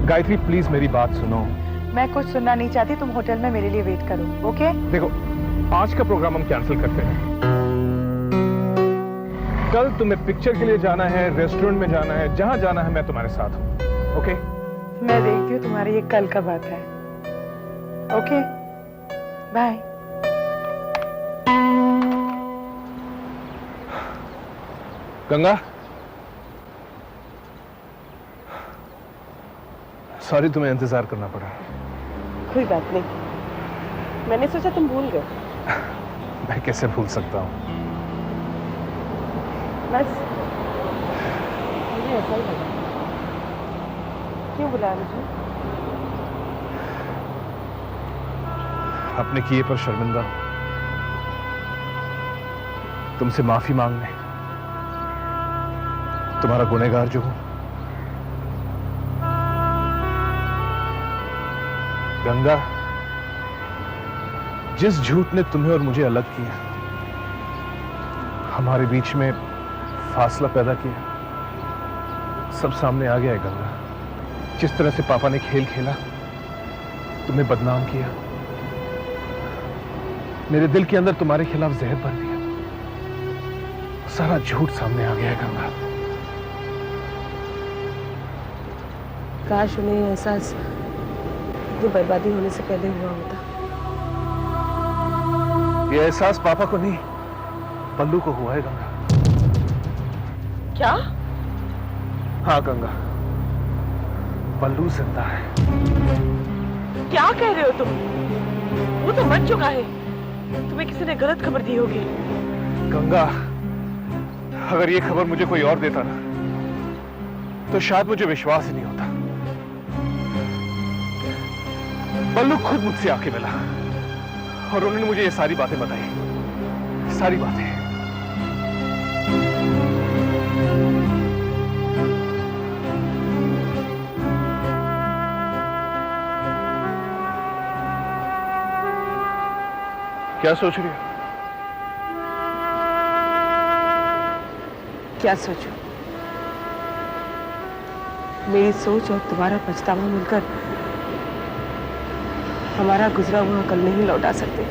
Gayatri please मेरी बात सुनो। मैं कुछ सुनना नहीं चाहती, तुम होटल में मेरे लिए वेट करो, ओके? देखो, आज का प्रोग्राम हम कैंसिल करते हैं। कल तुम्हें पिक्चर के लिए जाना है, रेस्टोरेंट में जाना है, जहां जाना है मैं तुम्हारे साथ हूं, ओके? मैं देखती हूँ तुम्हारी ये कल का बात है। Okay, bye. गंगा, सॉरी तुम्हें इंतजार करना पड़ा। कोई बात नहीं, मैंने सोचा तुम भूल गए। मैं कैसे भूल सकता हूँ? बस मुझे ऐसा ही लगा। क्यों बुला रही थी? अपने किए पर शर्मिंदा हूं, तुमसे माफी मांगने, तुम्हारा गुनहगार जो हूं। गंगा, जिस झूठ ने तुम्हें और मुझे अलग किया, हमारे बीच में फासला पैदा किया, सब सामने आ गया है गंगा। जिस तरह से पापा ने खेल खेला, तुम्हें बदनाम किया, मेरे दिल के अंदर तुम्हारे खिलाफ जहर भर दिया, सारा झूठ सामने आ गया है गंगा। काश उन्हें एहसास इतनी बर्बादी होने से पहले हुआ होता। ये एहसास पापा को नहीं, पल्लू को हुआ है गंगा। क्या? हाँ गंगा, पल्लू जिंदा है। क्या कह रहे हो तुम? वो तो मर चुका है। तुम्हें किसी ने गलत खबर दी होगी। गंगा, अगर ये खबर मुझे कोई और देता ना, तो शायद मुझे विश्वास ही नहीं होता। पल्लू खुद मुझसे आके मिला और उन्होंने मुझे ये सारी बातें बताई, सारी बातें। क्या सोच रही हो? क्या सोचूं? मेरी सोच और तुम्हारा पछतावा मिलकर हमारा गुजरा हुआ कल नहीं लौटा सकते,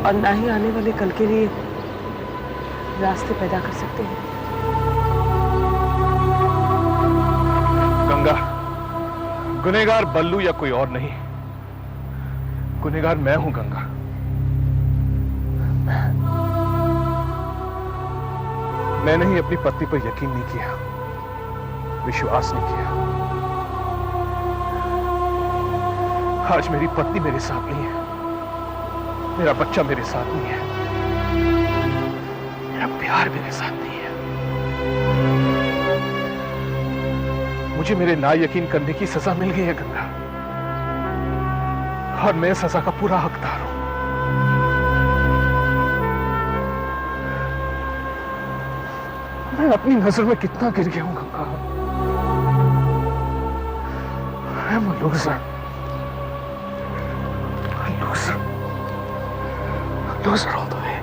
और ना ही आने वाले कल के लिए रास्ते पैदा कर सकते हैं। गंगा, गुनहगार बल्लू या कोई और नहीं, गुनहगार मैं हूं गंगा। मैंने ही अपनी पत्नी पर यकीन नहीं किया, विश्वास नहीं किया। आज मेरी पत्नी मेरे साथ नहीं है, मेरा बच्चा मेरे साथ नहीं है, मेरा प्यार मेरे साथ नहीं है। मुझे मेरे ना यकीन करने की सजा मिल गई है गंगा, और मैं सजा का पूरा हकदार हूं। मैं अपनी नजर में कितना गिर गया हूं Ganga. I'm a loser. A loser. A loser all the way.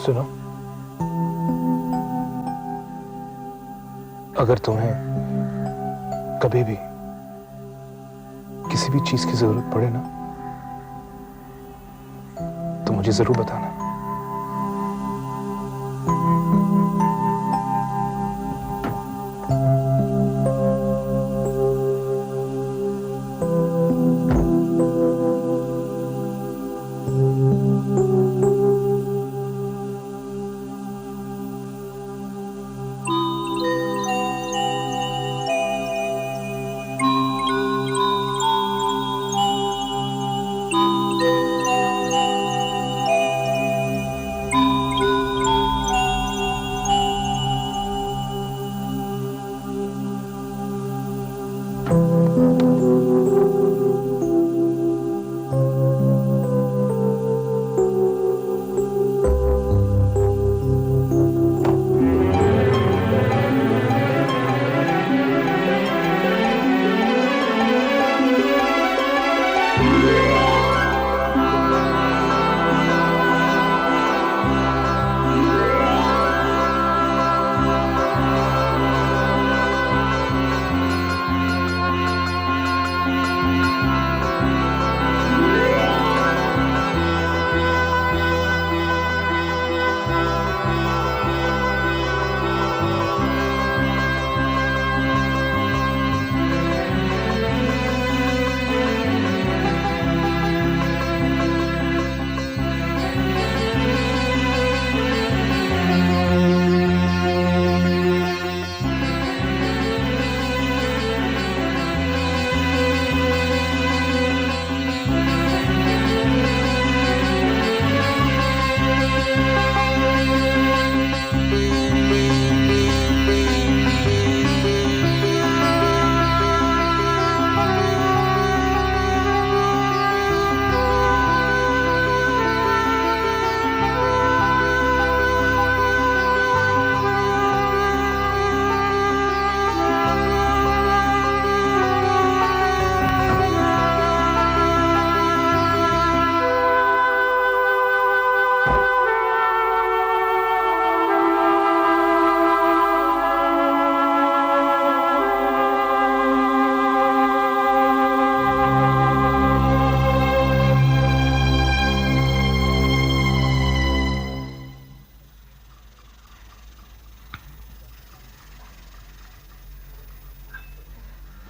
सुनो, अगर तुम्हें कभी भी किसी भी चीज की जरूरत पड़े ना, तो मुझे जरूर बताना।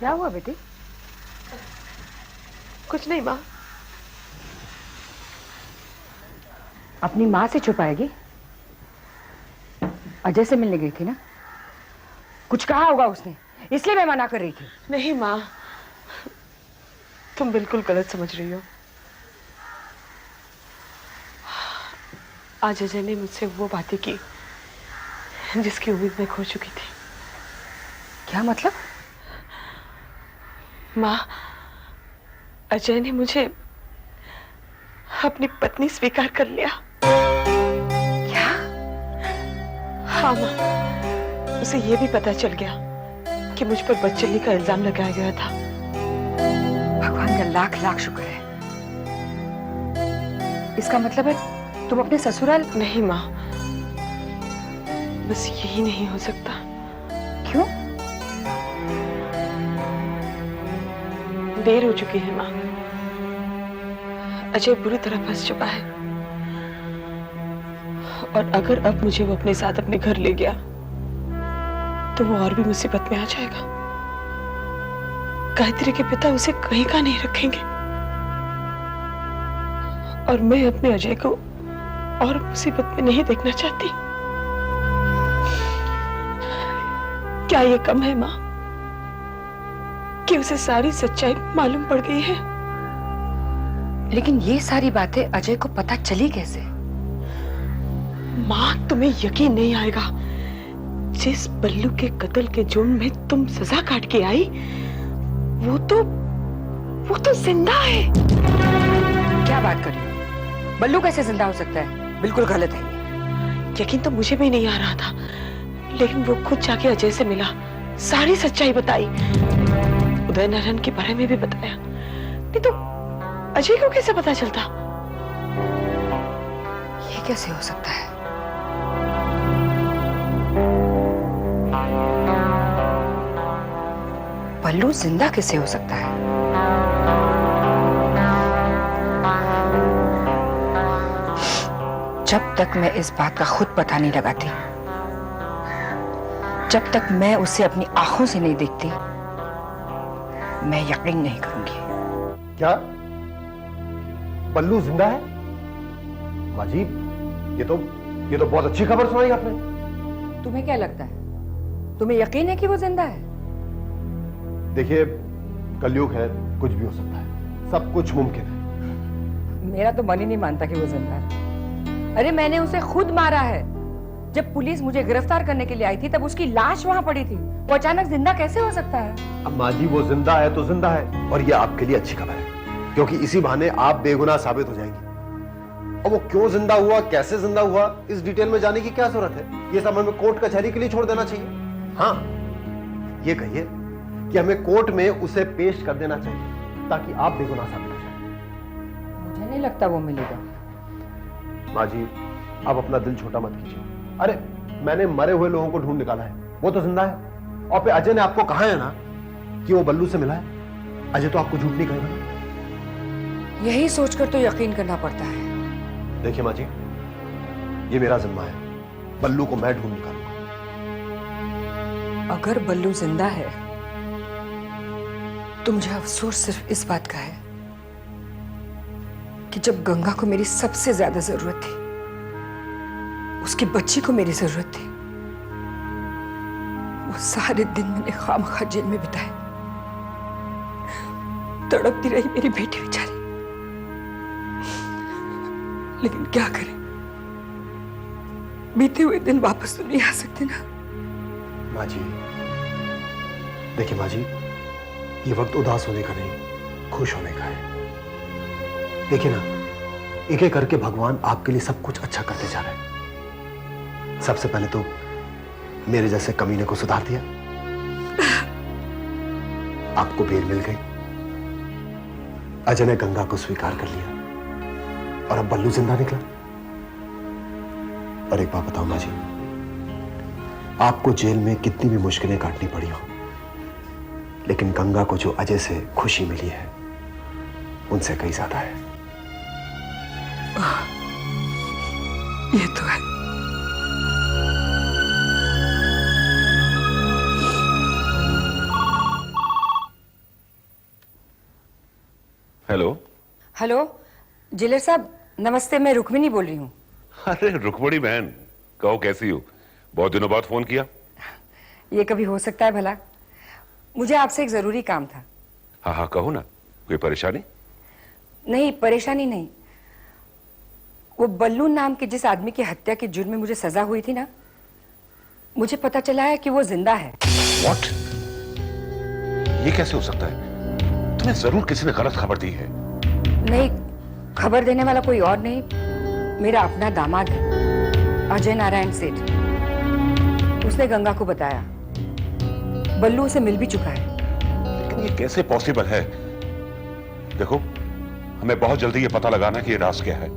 क्या हुआ बेटी? कुछ नहीं माँ। अपनी माँ से छुपाएगी? अजय से मिलने गई थी ना? कुछ कहा होगा उसने, इसलिए मैं मना कर रही थी। नहीं माँ, तुम बिल्कुल गलत समझ रही हो। आज अजय ने मुझसे वो बातें की जिसकी उम्मीद मैं खो चुकी थी। क्या मतलब? माँ, अजय ने मुझे अपनी पत्नी स्वीकार कर लिया। क्या? हाँ माँ, उसे ये भी पता चल गया कि मुझ पर बदचलनी का इल्जाम लगाया गया था। भगवान का लाख लाख शुक्र है। इसका मतलब है तुम अपने ससुराल? नहीं माँ, बस यही नहीं हो सकता। क्यों? देर हो चुकी है माँ। अजय बुरी तरह फंस चुका है और अगर अब मुझे वो अपने साथ अपने घर ले गया तो वो और भी मुसीबत में आ जाएगा। गायत्री के पिता उसे कहीं का नहीं रखेंगे और मैं अपने अजय को और मुसीबत में नहीं देखना चाहती। क्या ये कम है माँ कि उसे सारी सच्चाई मालूम पड़ गई है? लेकिन ये सारी बातें अजय को पता चली कैसे? माँ, तुम्हें यकीन नहीं आएगा, जिस बल्लू के कत्ल के जुर्म में तुम सजा काट के आई वो तो जिंदा है। क्या बात कर रही हो? बल्लू कैसे जिंदा हो सकता है? बिल्कुल गलत है ये। यकीन तो मुझे भी नहीं आ रहा था, लेकिन वो खुद जाके अजय से मिला, सारी सच्चाई बताई, उदय नारायण के बारे में भी बताया। नहीं तो अजय को कैसे पता चलता? ये कैसे हो सकता है? बल्लू जिंदा कैसे हो सकता है? जब तक मैं इस बात का खुद पता नहीं लगाती, जब तक मैं उसे अपनी आंखों से नहीं देखती, मैं यकीन नहीं करूंगी। क्या बल्लू जिंदा है? माजी, ये तो बहुत अच्छी खबर सुनाई आपने। तुम्हें क्या लगता है? तुम्हें यकीन है कि वो जिंदा है? देखिए, कलयुग है, कुछ भी हो सकता है, सब कुछ मुमकिन है। मेरा तो मन ही नहीं मानता कि वो जिंदा है। अरे मैंने उसे खुद मारा है। जब पुलिस मुझे गिरफ्तार करने के लिए आई थी तब उसकी लाश वहां पड़ी थी। वो अचानक जिंदा कैसे हो सकता है? अब माजी, वो जिंदा है तो जिंदा है, और ये आपके लिए अच्छी खबर है, क्योंकि इसी बहाने आप बेगुनाह साबित हो जाएंगी। और वो क्यों जिंदा हुआ, कैसे जिंदा हुआ, इस डिटेल में जाने की क्या जरूरत है? ये सब हमें कोर्ट कचहरी के लिए छोड़ देना चाहिए। हाँ, ये कहिए कि हमें कोर्ट में उसे पेश कर देना चाहिए ताकि आप बेगुनाह साबित हो जाए। मुझे नहीं लगता वो मिलेगा। माँ जी, आप अपना दिल छोटा मत कीजिए। अरे, मैंने मरे हुए लोगों को ढूंढ निकाला है, वो तो जिंदा है। और फिर अजय ने आपको कहा है ना कि वो बल्लू से मिला है। अजय तो आपको झूठ नहीं कहेगा। यही सोचकर तो यकीन करना पड़ता है। देखिए माँ जी, ये मेरा जिम्मा है, बल्लू को मैं ढूंढ निकालूंगा। अगर बल्लू जिंदा है तो मुझे अफसोस सिर्फ इस बात का है कि जब गंगा को मेरी सबसे ज्यादा जरूरत थी, उसकी बच्ची को मेरी जरूरत थी, वो सारे दिन मैंने खामखा जेल में बिताए। तड़पती रही मेरी बेटी बेचारी। लेकिन क्या करें, बीते हुए दिन वापस तो नहीं आ सकते ना। माँ जी, देखिए माँ जी, ये वक्त उदास होने का नहीं, खुश होने का है। देखिए ना, एक एक करके भगवान आपके लिए सब कुछ अच्छा करते जा रहे हैं। सबसे पहले तो मेरे जैसे कमीने को सुधार दिया, आपको बेल मिल गई, अजय ने गंगा को स्वीकार कर लिया, और अब बल्लू जिंदा निकला। और एक बात बताओ माँ जी, आपको जेल में कितनी भी मुश्किलें काटनी पड़ी हो, लेकिन गंगा को जो अजय से खुशी मिली है, उनसे कहीं ज्यादा है। ये तो है। हेलो जिलेर साहब, नमस्ते। मैं रुक्मिनी बोल रही हूँ। अरे रुक्मणी बहन, कहो कैसी हो? बहुत दिनों बाद फोन किया। ये कभी हो सकता है भला? मुझे आपसे एक जरूरी काम था। हाँ हाँ कहो ना, कोई परेशानी? नहीं, परेशानी नहीं। वो बल्लू नाम के जिस आदमी की हत्या के जुर्म में मुझे सजा हुई थी ना, मुझे पता चला है कि वो जिंदा है। What? ये कैसे हो सकता है? तुम्हें जरूर किसी ने गलत खबर दी है। नहीं, खबर देने वाला कोई और नहीं, मेरा अपना दामाद है, अजय नारायण सेठ। उसने गंगा को बताया। बल्लू उसे मिल भी चुका है। लेकिन ये कैसे पॉसिबल है? देखो, हमें बहुत जल्दी ये पता लगाना है कि ये राज क्या है।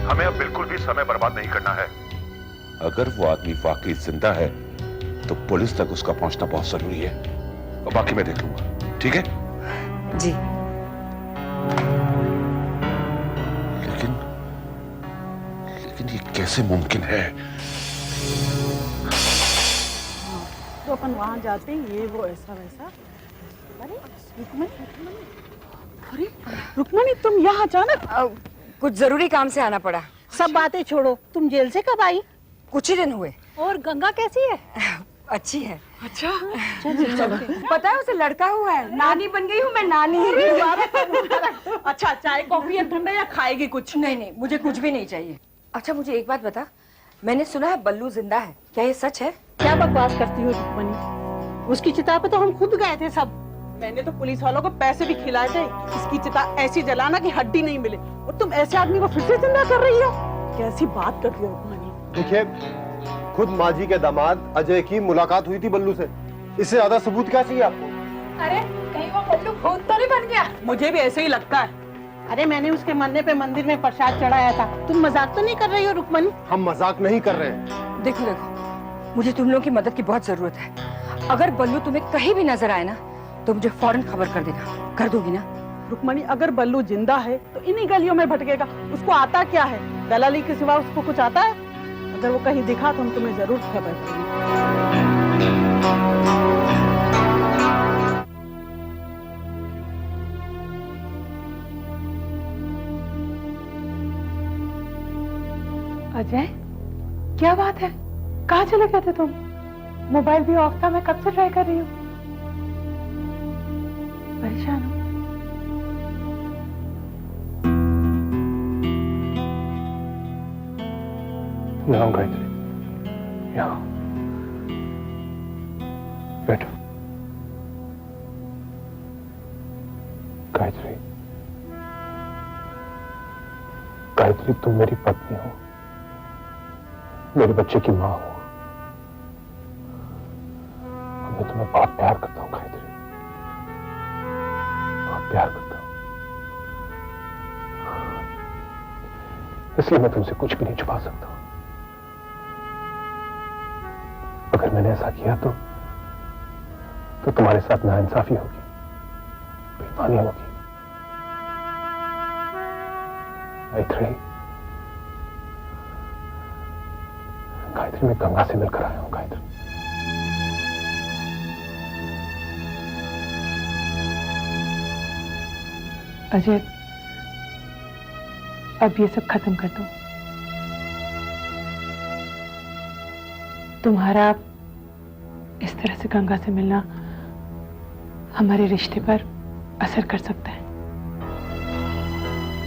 हमें अब बिल्कुल भी समय बर्बाद नहीं करना है। अगर वो आदमी वाकई जिंदा है तो पुलिस तक उसका पहुंचना बहुत जरूरी है, और बाकी मैं देख लूंगा। ठीक है? जी। लेकिन ये कैसे मुमकिन है? तो अपन वहां जाते हैं, ये वो ऐसा वैसा। अरे रुक्मणी, तुम यहाँ अचानक? कुछ जरूरी काम से आना पड़ा। सब बातें छोड़ो, तुम जेल से कब आई? कुछ ही दिन हुए। और गंगा कैसी है? अच्छी है। अच्छा, चलो। पता है उसे लड़का हुआ है, नानी बन गई हूँ मैं, नानी। अच्छा, चाय कॉफी या ठंडा या खाएगी कुछ? नहीं नहीं, मुझे कुछ भी नहीं चाहिए। अच्छा मुझे एक बात बता, मैंने सुना है बल्लू जिंदा है, क्या ये सच है? क्या बकवास करती हो रुक्मणी? उसकी चिता पे तो हम खुद गए थे सब। मैंने तो पुलिस वालों को पैसे भी खिलाए थे, इसकी चिता ऐसी जलाना कि हड्डी नहीं मिले। और तुम ऐसे आदमी को फिर से जिंदा कर रही हो? कैसी बात करती हो रुक्मणी? देखिए, खुद माँ जी के दामाद अजय की मुलाकात हुई थी बल्लू से। इससे ज्यादा सबूत क्या चाहिए आपको? अरे कहीं वो बल्लू भूत तो नहीं बन गया? मुझे भी ऐसे ही लगता है। अरे मैंने उसके मरने पे मंदिर में प्रसाद चढ़ाया था। तुम मजाक तो नहीं कर रही हो रुक्मणी? हम मजाक नहीं कर रहे हैं। देखो देखो, मुझे तुम लोगों की मदद की बहुत जरूरत है। अगर बल्लू तुम्हें कहीं भी नजर आए ना तो मुझे फौरन खबर कर देना। कर दोगी ना? रुक्मणी, अगर बल्लू जिंदा है तो इन्हीं गलियों में भटकेगा। उसको आता क्या है? दलाली के सिवा उसको कुछ आता है? अगर वो कहीं दिखा तो हम तुम्हें जरूर खबर करेंगे। अजय, क्या बात है? कहाँ चले गए थे तुम? मोबाइल भी ऑफ था, मैं कब से ट्राई कर रही हूँ। परेशान हो? यहाँ गायत्री, यहाँ बैठो। गायत्री, गायत्री, तुम मेरी पत्नी हो, मेरे बच्चे की माँ हो। मैं तुम्हें बहुत प्यार करता हूँ गायत्री, बहुत प्यार करता हूँ। इसलिए मैं तुमसे कुछ भी नहीं छुपा सकता। अगर मैंने ऐसा किया तो तुम्हारे साथ नाइंसाफी होगी, बेईमानी होगी। गायत्री, गायत्री, मैं गंगा से मिलकर आया हूं। गायत्री, अजय, अब ये सब खत्म कर दो। तुम्हारा इस तरह से गंगा से मिलना हमारे रिश्ते पर असर कर सकता है,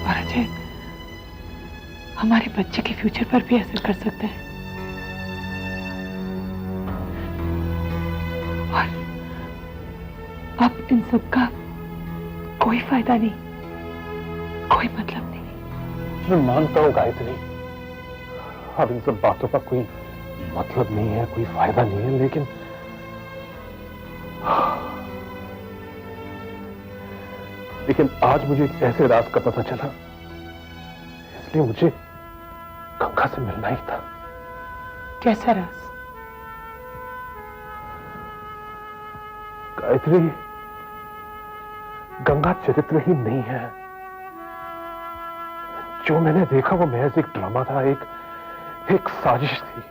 और अजय, हमारे बच्चे के फ्यूचर पर भी असर कर सकता है। और अब इन सब का कोई फायदा नहीं, कोई मतलब नहीं। मैं मानता हूं गायत्री, अब इन सब बातों का कोई मतलब नहीं है, कोई फायदा नहीं है, लेकिन आज मुझे एक ऐसे राज का पता चला, इसलिए मुझे गंगा से मिलना ही था। कैसा राज? गायत्री, गंगा चरित्रहीन नहीं है। जो मैंने देखा वो महज एक ड्रामा था, एक साजिश थी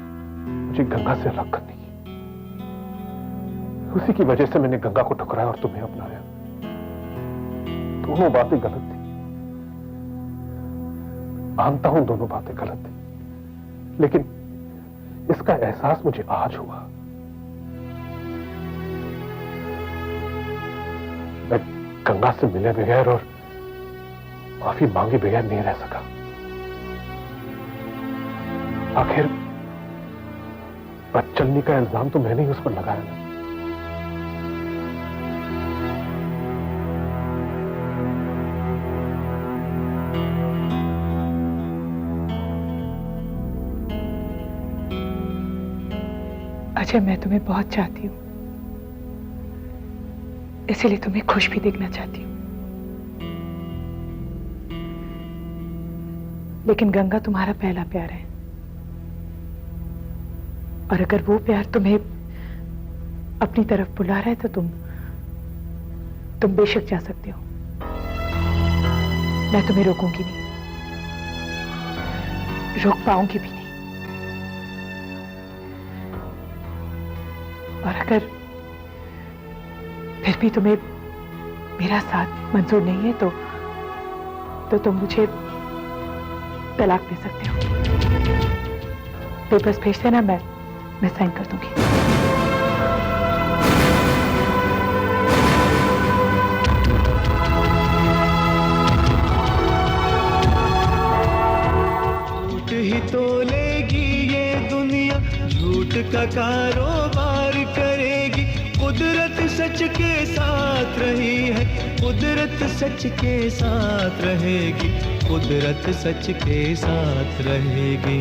मुझे गंगा से अलग करने की। उसी की वजह से मैंने गंगा को ठुकराया और तुम्हें अपनाया। दोनों बातें गलत थी। मानता हूं दोनों बातें गलत थी, लेकिन इसका एहसास मुझे आज हुआ। मैं गंगा से मिले बगैर और माफी मांगे बगैर नहीं रह सका। आखिर बदचलनी का इल्जाम तो मैंने ही उस पर लगाया ना। अजय, मैं तुम्हें बहुत चाहती हूँ, इसलिए तुम्हें खुश भी देखना चाहती हूँ। लेकिन गंगा तुम्हारा पहला प्यार है, और अगर वो प्यार तुम्हें अपनी तरफ बुला रहा है तो तुम बेशक जा सकते हो। मैं तुम्हें रोकूंगी नहीं, रोक पाऊंगी भी नहीं। और अगर फिर भी तुम्हें मेरा साथ मंजूर नहीं है तो तुम मुझे तलाक दे सकते हो। पेपर्स भेज देना, मैं साइन कर दूंगी। झूठ ही तो लेगी ये दुनिया, झूठ का कारोबार करेगी। कुदरत सच के साथ रही है, कुदरत सच के साथ रहेगी, कुदरत सच के साथ रहेगी।